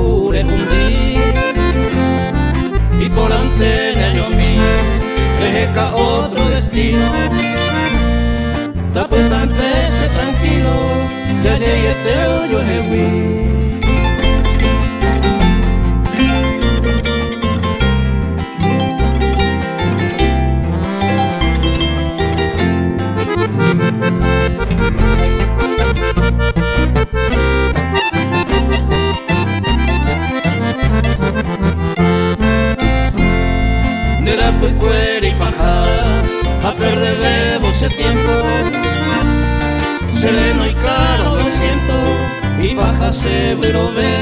pure hundi y por antena yo mi deja otro destino. Tapo tantese tranquilo, ya llegué teo yo hewi. Y cuera y paja, a perder debo ese tiempo, sereno y caro lo siento, y paja seguro ve.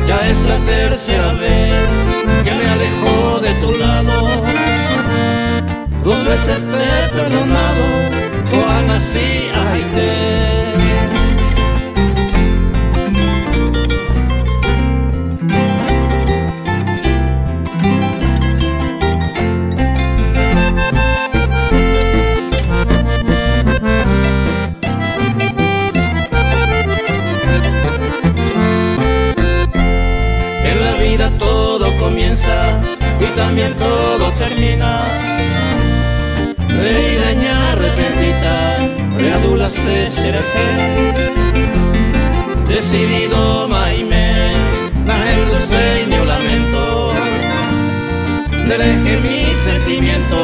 Ya es la tercera vez que me alejo de tu lado, 2 veces te he perdonado, toan así, ay te. Todo comienza y también todo termina. Reireña arrepentida, readula se será que decidido maime, la gente se lamento, dereje mi sentimiento.